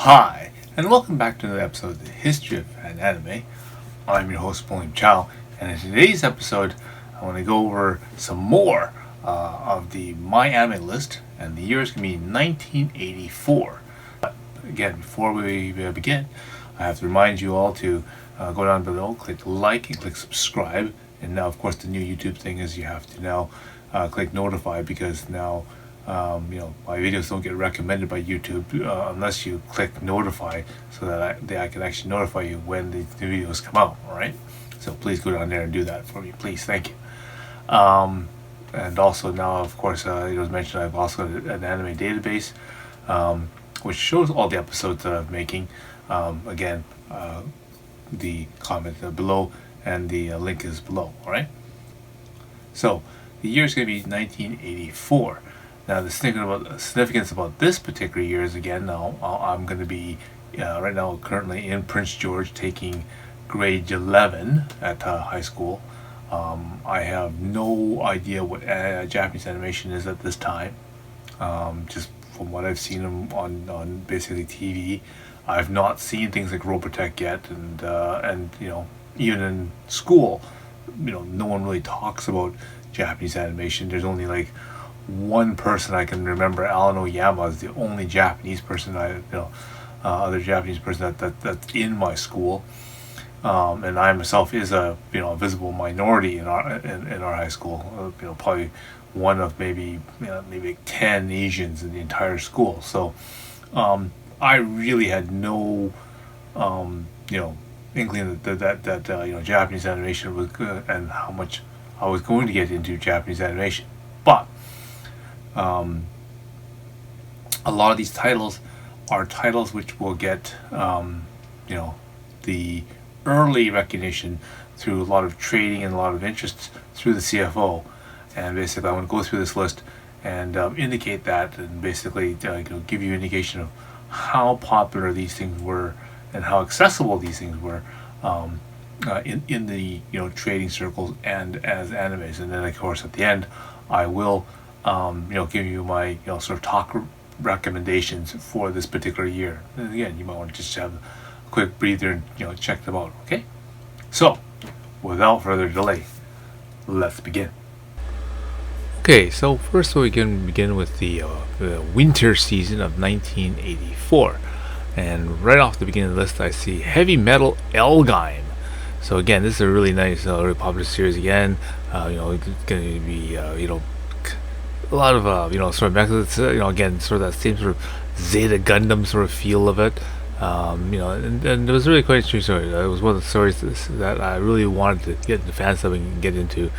Hi, and welcome back to another episode of the History of an Anime. I'm your host, Chow, and in today's episode, I want to go over some more of the MyAnimeList, and the year is going to be 1984. But again, before we begin, I have to remind you all to go down below, click like, and click subscribe. And now, of course, the new YouTube thing is you have to now click notify, because now my videos don't get recommended by YouTube unless you click notify, so that I can actually notify you when the videos come out. All right, so please go down there and do that for me, please. Thank you. And also now, of course, it was mentioned I've also got an anime database, which shows all the episodes that I'm making. Again, the comment below, and the link is below. All right. So the year is going to be 1984. Now, the significance about this particular year is, again, now I'm going to be right now currently in Prince George, taking grade 11 at high school. I have no idea what Japanese animation is at this time. Just from what I've seen on basically TV, I've not seen things like Robotech yet, and even in school, no one really talks about Japanese animation. There's only like one person I can remember. Alan Oyama is the only Japanese person other Japanese person that's in my school, and I myself is a visible minority in our high school. Probably one of maybe 10 Asians in the entire school. So I really had no inkling that Japanese animation was good, and how much I was going to get into Japanese animation. But a lot of these titles are titles which will get the early recognition through a lot of trading and a lot of interest through the CFO. And basically I want to go through this list and indicate that, and basically give you an indication of how popular these things were and how accessible these things were in the trading circles and as animes. And then, of course, at the end I will give you my sort of talk recommendations for this particular year. And again, you might want to just have a quick breather and check them out. Okay, so without further delay, let's begin. Okay, so first we can begin with the winter season of 1984, and right off the beginning of the list I see Heavy Metal L-Gaim. So again, this is a really nice, really popular series. Again, it's going to be a lot of sort of methods, again, sort of that same sort of Zeta Gundam sort of feel of it. And it was really quite interesting story. It was one of the stories that I really wanted to get into fan subbing and get into,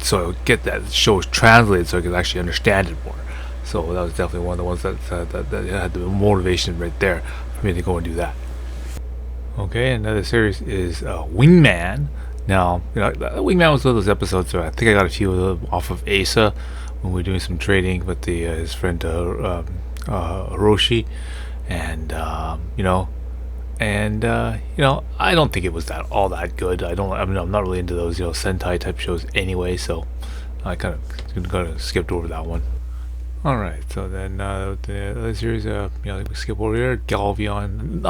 so get that show translated so I could actually understand it more. So that was definitely one of the ones that had the motivation right there for me to go and do that. Okay, another series is Wingman. Now, Wingman was one of those episodes where I think I got a few of them off of Asa when we were doing some trading with his friend Hiroshi, and I don't think it was all that good. I'm not really into those Sentai type shows anyway, so I kind of skipped over that one. All right, so then the other series, we skip over here. Galveon.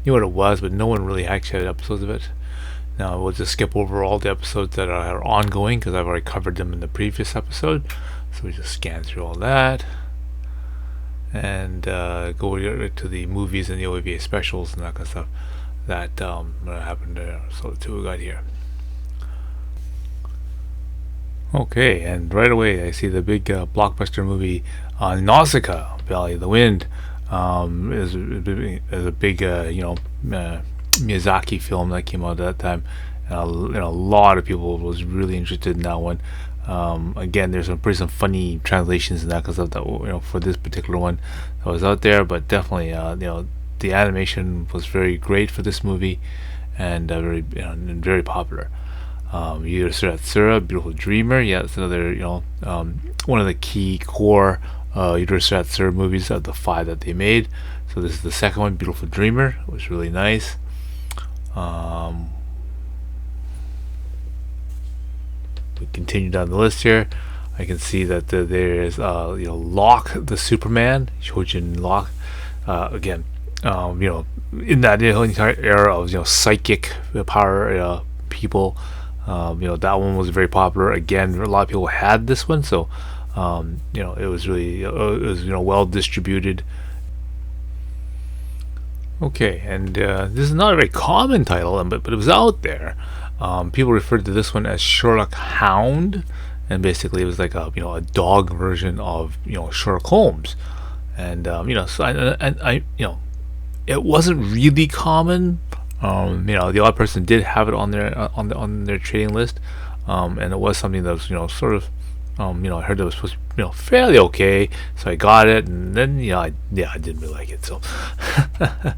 Knew what it was, but no one really actually had episodes of it. Now we'll just skip over all the episodes that are ongoing, because I've already covered them in the previous episode. So we just scan through all that and go right to the movies and the OVA specials and that kind of stuff that happened there. So that's what we got here. Okay, and right away I see the big blockbuster movie Nausicaa, Valley of the Wind. Is a big Miyazaki film that came out at that time, and a lot of people was really interested in that one. Again, there's some funny translations and that kind of stuff that for this particular one that was out there, but definitely the animation was very great for this movie, and very popular. Yudasura, Beautiful Dreamer, yeah, that's another one of the key core Yudasura movies of the 5 that they made. So this is the second one, Beautiful Dreamer. It was really nice. We continue down the list here. I can see that there is Locke the Superman, Shojin Locke. again, in that entire era of psychic power people, that one was very popular. Again, a lot of people had this one, so it was really it was well distributed. Okay, and this is not a very common title, but it was out there. People referred to this one as Sherlock Hound, and basically it was like a dog version of Sherlock Holmes, and so I it wasn't really common. The odd person did have it on their on their trading list, and it was something that was sort of I heard that it was supposed to be fairly okay, so I got it, and then I didn't really like it. So and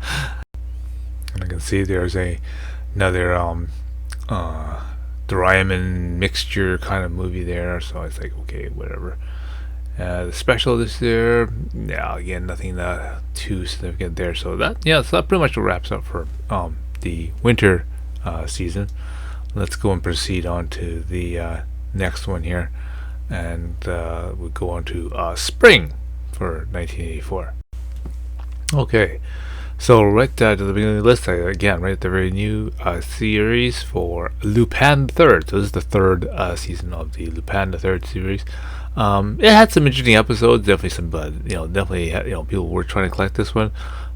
I can see there's another Doraemon mixture kind of movie there, so it's like, okay, whatever. The special this year, again, nothing too significant there. So that pretty much wraps up for the winter season. Let's go and proceed on to the next one here, and we'll go on to spring for 1984. Okay, so right at the beginning of the list, again, right at the very new series for Lupin the Third. So this is the third season of the Lupin the Third series. It had some interesting episodes, definitely some, people were trying to collect this one,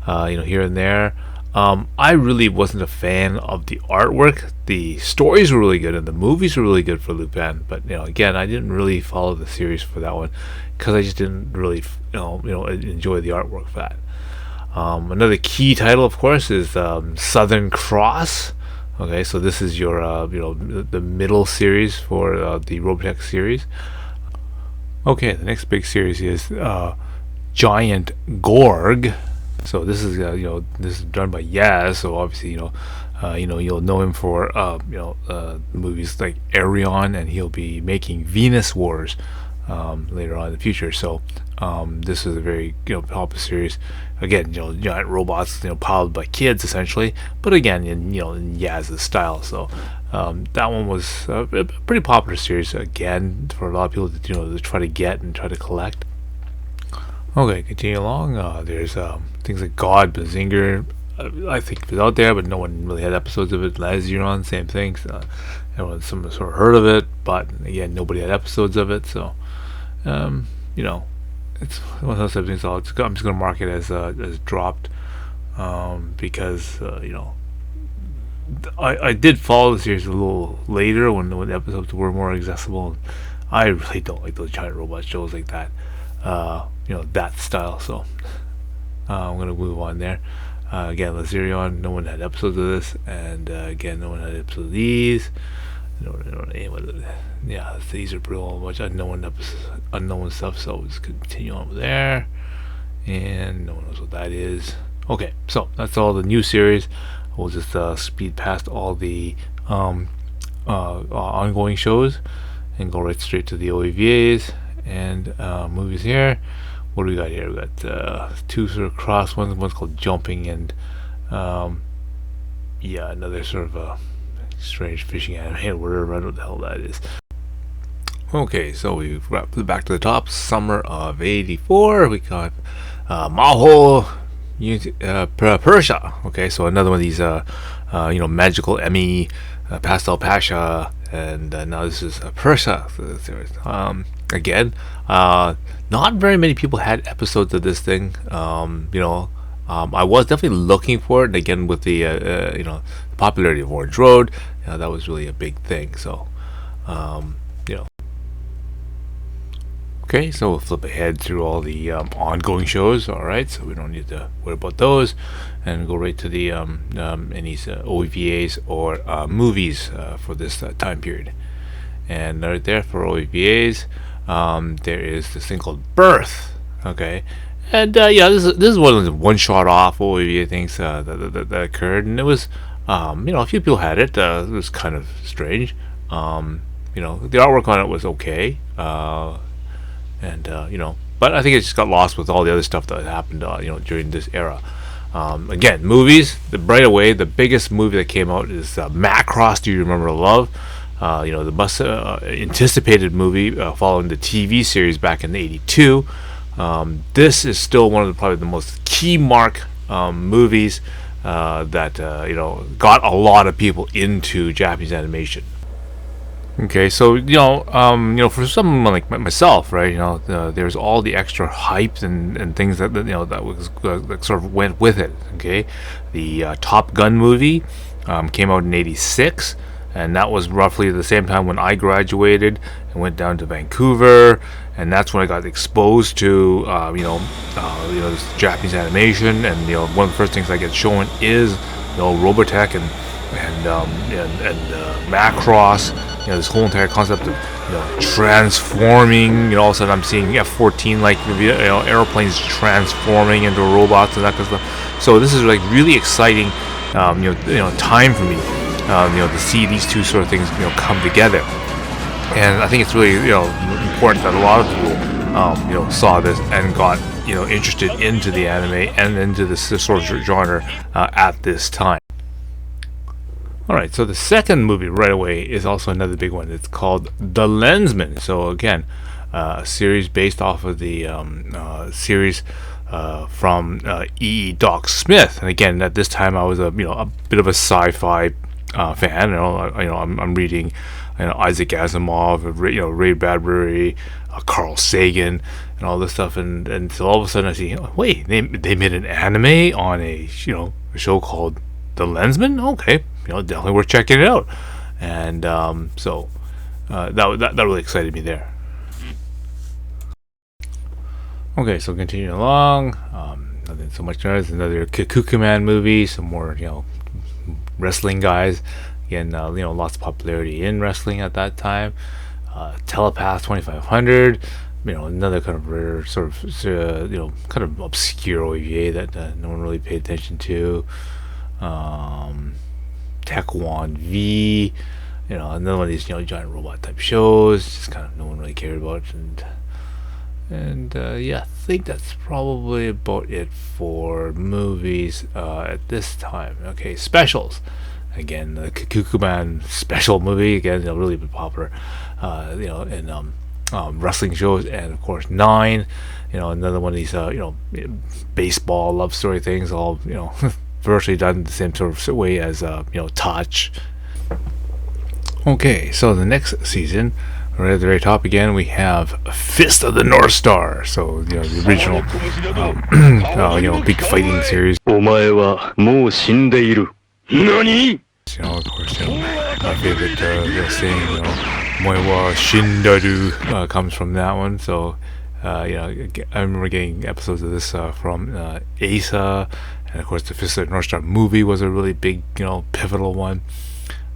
here and there. I really wasn't a fan of the artwork. The stories were really good and the movies were really good for Lupin, but again, I didn't really follow the series for that one because I just didn't really enjoy the artwork for that. Another key title, of course, is Southern Cross. Okay, so this is your the middle series for the Robotech series. Okay, the next big series is Giant Gorg. So this is this is done by Yaz. So obviously you'll know him for movies like Arion, and he'll be making Venus Wars later on in the future. So this is a very popular series. Again, giant robots powered by kids essentially, but again in Yaz's style. So that one was a pretty popular series again for a lot of people to try to get and try to collect. Okay, continue along. There's things like God, Blazinger. I think it was out there, but no one really had episodes of it. Laziron, same thing. So, everyone sort of heard of it, but again, nobody had episodes of it. So, it's one of those things. So I'm just going to mark it as dropped, because I did follow the series a little later when the episodes were more accessible. I really don't like those giant robot shows like that. That style. So I'm gonna move on there. Again, Lazerion, no one had episodes of this, and again, no one had episodes of these. These are pretty much unknown stuff. So we'll just continue on with there, and no one knows what that is. Okay, so that's all the new series. We'll just speed past all the ongoing shows and go right straight to the OEVAs and movies here. What do we got here? We got two sort of cross ones. One's called Jumping, and another sort of strange fishing anime, whatever, I don't know what the hell that is. Okay, so we wrapped back to the top. Summer of '84. We got Maho Persia. Okay, so another one of these magical Emmy Pastel Pasha, and now this is Persia. Again, not very many people had episodes of this thing. I was definitely looking for it, and again with the the popularity of Orange Road, that was really a big thing. So okay, so we'll flip ahead through all the ongoing shows. All right, so we don't need to worry about those, and go right to the any OEVAs or movies for this time period. And right there for OEVAs, there is this thing called Birth. Okay, and this is one of the one-shot off OEVA things that occurred, and it was a few people had it. It was kind of strange. The artwork on it was okay. But I think it just got lost with all the other stuff that happened, during this era. Again, movies. Right away, the biggest movie that came out is Macross. Do You Remember Love? The most anticipated movie following the TV series back in '82. This is still one of probably the most key mark movies that got a lot of people into Japanese animation. Okay, so for someone like myself, right? There's all the extra hype and things that that was that sort of went with it. Okay, the Top Gun movie came out in '86, and that was roughly the same time when I graduated and went down to Vancouver, and that's when I got exposed to this Japanese animation. And one of the first things I get shown is Robotech and Macross. This whole entire concept of transforming. All of a sudden I'm seeing F-14 like airplanes transforming into robots and that kind of stuff. So this is like really exciting, time for me, to see these two sort of things come together. And I think it's really important that a lot of people saw this and got interested into the anime and into this sort of genre at this time. Alright, so the second movie right away is also another big one. It's called The Lensman. So again, a series based off of the series from E. Doc Smith. And again, at this time I was a bit of a sci-fi fan. I'm reading Isaac Asimov, Ray Bradbury, Carl Sagan, and all this stuff. And so all of a sudden I see, wait, they made an anime on a a show called The Lensman. Okay. Definitely worth checking it out, and so that really excited me there. Okay, so continuing along, nothing so much. There's another Kikukuman movie, some more wrestling guys. Again, lots of popularity in wrestling at that time. Telepath 2500. Another kind of rare sort of kind of obscure OVA that no one really paid attention to. Tekwan V, another one of these giant robot type shows, just kind of no one really cared about, and I think that's probably about it for movies at this time. Okay, specials. Again, the Kikukuman special movie, again, really been popular, in wrestling shows, and of course Nine, another one of these baseball love story things, all virtually done the same sort of way as Touch. Okay, so the next season, right at the very top again, we have Fist of the North Star. So the original big fighting series. Of course, my favorite saying, "Omae wa shindaru," comes from that one. So I remember getting episodes of this from Asa. And of course, the Fist of the North Star movie was a really big, pivotal one.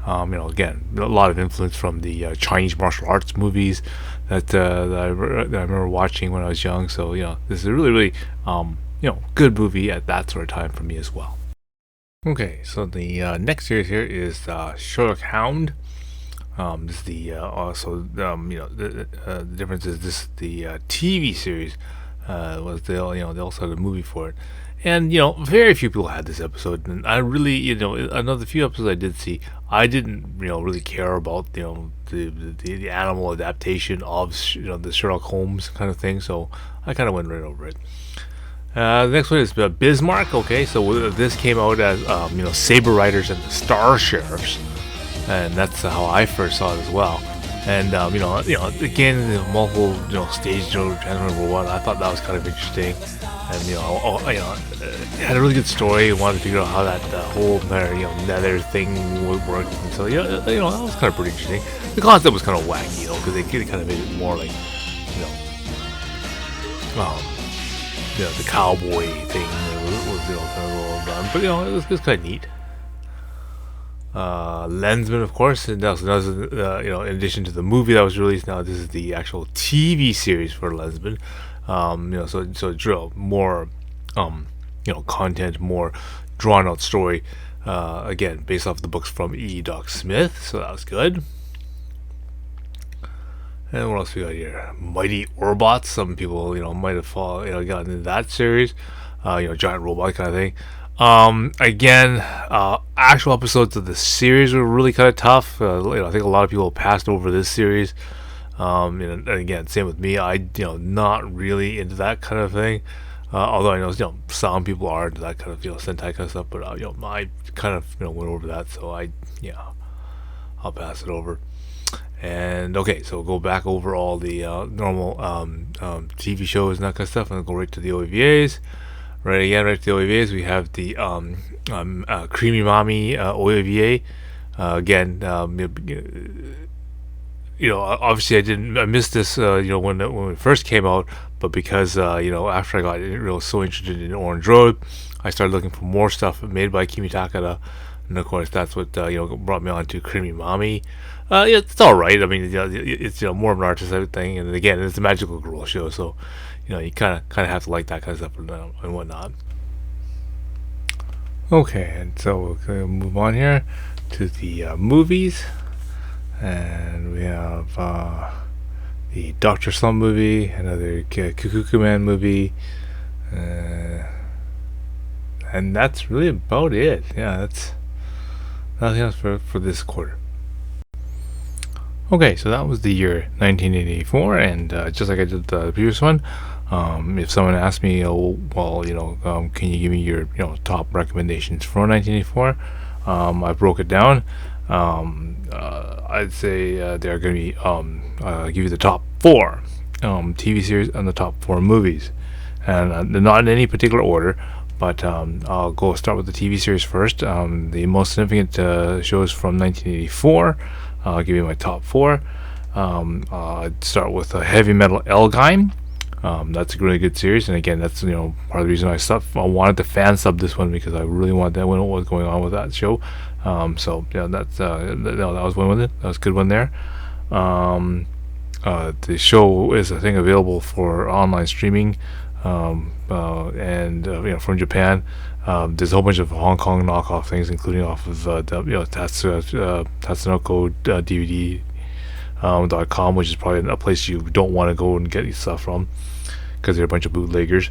Again, a lot of influence from the Chinese martial arts movies that I remember watching when I was young. So, this is a really, really, good movie at that sort of time for me as well. Okay, so the next series here is Sherlock Hound. This is the the difference is this the TV series was they also had a movie for it. And very few people had this episode, and I really, another few episodes I did see, I didn't, really care about, the animal adaptation of, the Sherlock Holmes kind of thing. So I kind of went right over it. The next one is Bismarck. Okay, so this came out as, Saber Riders and the Star Sheriffs, and that's how I first saw it as well. And again, multiple, stage transforming robot. I thought that was kind of interesting. And it had a really good story. I wanted to figure out how that whole nether thing would work. And so that was kind of pretty interesting. The concept was kind of wacky, because they kind of made it more like the cowboy thing was kind of a little done. But it was kind of neat. Lensman, of course, and that was in addition to the movie that was released. Now this is the actual TV series for Lensman. So drill more, content, more drawn out story. Again, based off the books from E. Doc Smith. So that was good. And what else we got here? Mighty Orbots. Some people, might have gotten into that series. Giant robot kind of thing. Again, actual episodes of the series were really kind of tough. I think a lot of people passed over this series. And again, same with me. Not really into that kind of thing. Although I know, some people are into that kind of, Sentai kind of stuff. But I kind of, went over that, so I'll pass it over. And okay, so go back over all the normal TV shows and that kind of stuff, and go right to the OVAs. Right to the OVAs. We have the Creamy Mommy OVA. Again, obviously I missed this, when it first came out, but because after I got so interested in Orange Road, I started looking for more stuff made by Kimi Takada, and of course that's what brought me on to Creamy Mommy. It's all right. I mean, it's more of an artistic thing, and again, it's a magical girl show, so you kind of have to like that kind of stuff and whatnot. Okay, and so we're gonna move on here to the movies, and we have the Doctor Slump movie, another Kukuku movie, and that's really about it. Yeah, that's nothing else for this quarter. Okay, so that was the year 1984, and just like I did the previous one, if someone asked me, can you give me your top recommendations for 1984? I broke it down. I'd say they're going to be give you the top 4 TV series and the top 4 movies, and not in any particular order. But I'll go start with the TV series first. The most significant shows from 1984. I'll give you my top 4. I'd start with Heavy Metal L-Gaim. That's a really good series, and again, that's part of the reason I wanted to fan sub this one, because I really wanted to know what was going on with that show. So that's that was one with it. That was a good one there. The show is, I think, available for online streaming, and from Japan. There's a whole bunch of Hong Kong knockoff things, including off of Tatsunoko DVD.com, which is probably a place you don't want to go and get your stuff from, because they're a bunch of bootleggers.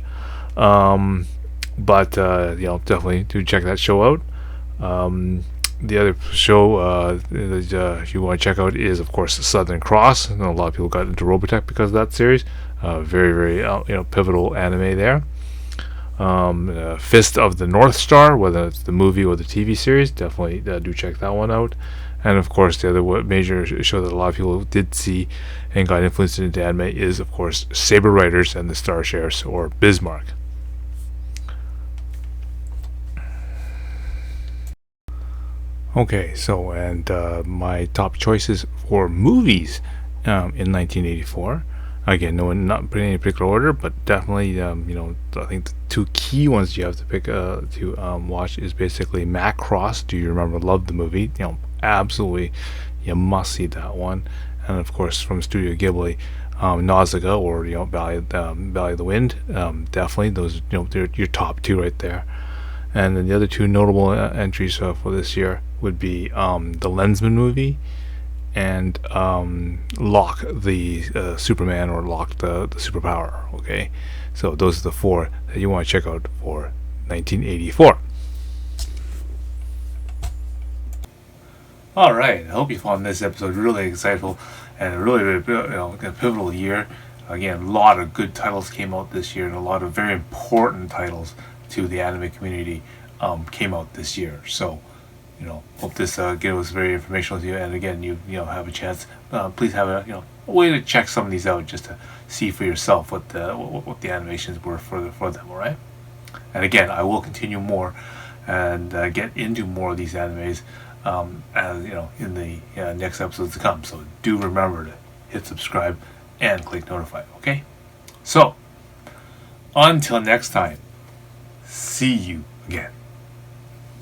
But definitely do check that show out. The other show that you want to check out is, of course, Southern Cross. And a lot of people got into Robotech because of that series. Very, very pivotal anime there. Fist of the North Star, whether it's the movie or the TV series, definitely do check that one out. And of course, the other major show that a lot of people did see and got influenced into anime is, of course, Saber Riders and the Star Sheriffs, or Bismarck. Okay, so and my top choices for movies in 1984. Again, not putting any particular order, but definitely, I think the 2 key ones you have to pick to watch is basically Macross. Do you remember? Love the movie. Absolutely, you must see that one. And of course, from Studio Ghibli, Nausicaa, or Valley of the Wind. Definitely, those they're your top 2 right there. And then the other 2 notable entries for this year would be the Lensman movie, and Lock the Superman, or Lock the Superpower. Okay, so those are the 4 that you want to check out for 1984. All right, I hope you found this episode really insightful and a really a pivotal year. Again, a lot of good titles came out this year, and a lot of very important titles to the anime community came out this year. So hope this was very informational to you, and again, you have a chance. Please have a way to check some of these out, just to see for yourself what the animations were for them. All right, and again, I will continue more and get into more of these animes as in the next episodes to come. So do remember to hit subscribe and click notify. Okay, so until next time, see you again.